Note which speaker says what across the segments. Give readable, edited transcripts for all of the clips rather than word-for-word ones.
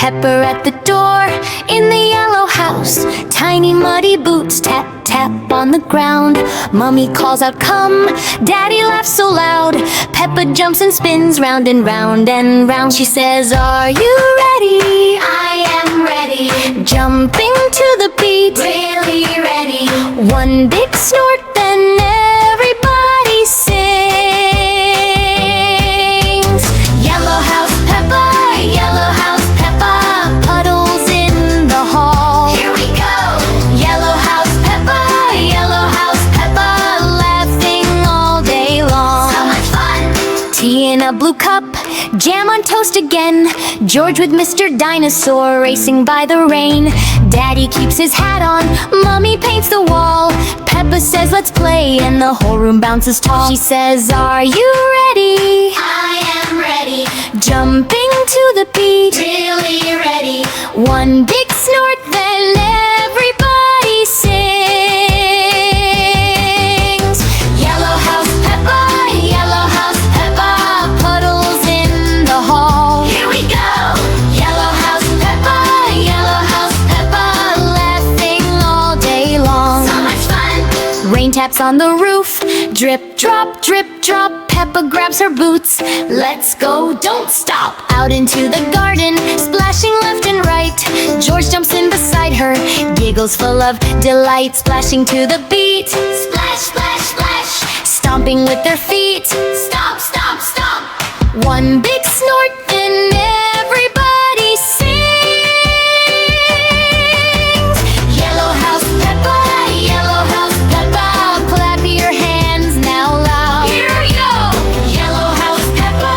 Speaker 1: Pepper at the door in the yellow house. Tiny muddy boots tap tap on the ground. Mommy calls out, "Come!" Daddy laughs so loud. Peppa jumps and spins round and round and round. She says, "Are you ready?" "I am ready." Jumping to the beat, really ready. One big snort, then everybody sings. Yellow house Peppa, yellow house Peppa, puddles in the hall. Here we go. Yellow house Peppa, yellow house Peppa, laughing all day long. So much fun. Tea in a blue cup, jam on toast again. George with Mr. Dinosaur racing by the rain. Daddy keeps his hat on, Mommy paints the wall. Peppa says, "Let's play," and the whole room bounces tall. She says, "Are you ready?" "I am ready." Jumping to the beat, really ready. One big snort, then everybody sings. Yellow house Peppa, yellow house Peppa, puddles in the hall. Here we go. Yellow house Peppa, yellow house Peppa, laughing all day long. So much fun. Rain taps on the roof, drip drop, drip drop. Peppa grabs her boots, "Let's go, don't stop." Out into the garden, splashing left and right. George jumps in beside her, giggles full of delight. Splashing to the beat, splash, splash, splash. Stomping with their feet, stomp, stomp, stomp. One big snort, then everybody sings. Yellow house Peppa, yellow house Peppa, clap your hands now loud. Here we go. Yellow house Peppa,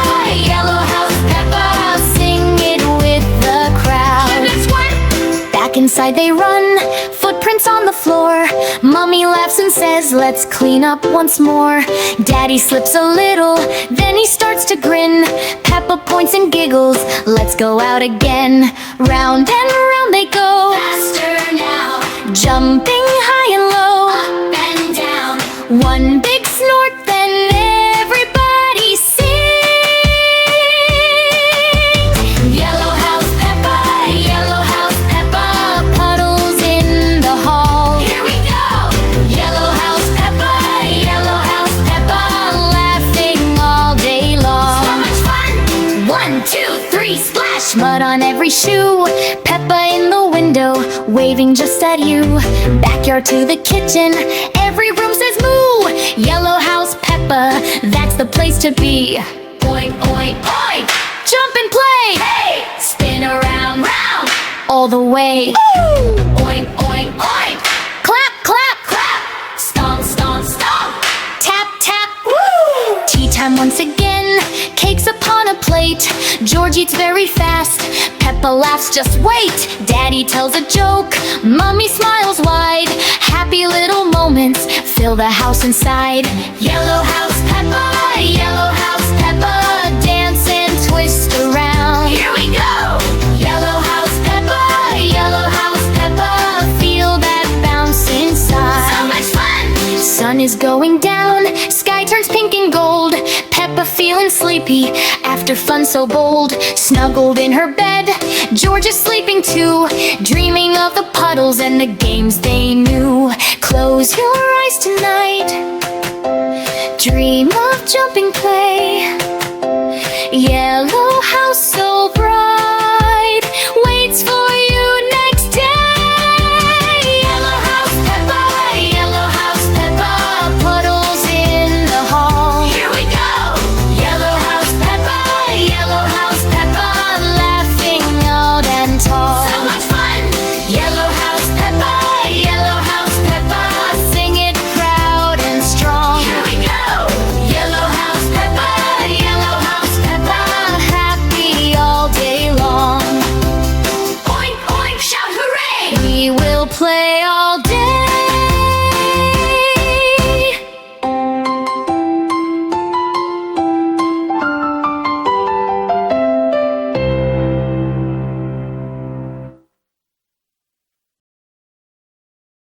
Speaker 1: yellow house Peppa, sing it with the crowd. The next one. Back inside they run, footprints on the floor. Mommy laughs and says, "Let's clean up once more." Daddy slips a little, then he starts to grin. Peppa points and giggles, "Let's go out again." Round and round they go, faster now. Jumping high and low, up and down. One big snort, then everybody sings. Yellow house Peppa, yellow house Peppa, puddles in the hall. Here we go. Yellow house Peppa, yellow house Peppa, laughing all day long. So much fun. 1, 2, 3, splash. Mud on every shoe. Peppa in the window, waving just at you. Backyard to the kitchen, every room says moo. Yellow house Peppa, that's the place to be. Oink, oink, oink. Jump and play. Hey, spin around, round, all the way. Ooh. Oink, oink, oink. Clap, clap, clap. Stomp, stomp, stomp. Tap, tap, woo. Tea time once again, cakes upon a plate. George eats very fast, Peppa laughs, "Just wait." Daddy tells a joke, Mommy smiles wide. Happy little moments fill the house inside. Yellow house Peppa, yellow house Peppa, dance and twist around. Here we go. Yellow house Peppa, yellow house Peppa, feel that bounce inside. So much fun. Sun is going down, sky turns pink and gold. Peppa feeling sleepy after fun so bold. Snuggled in her bed, George is sleeping too, dreaming of the puddles and the games they knew. Close your eyes tonight, dream of jumping play. Yellow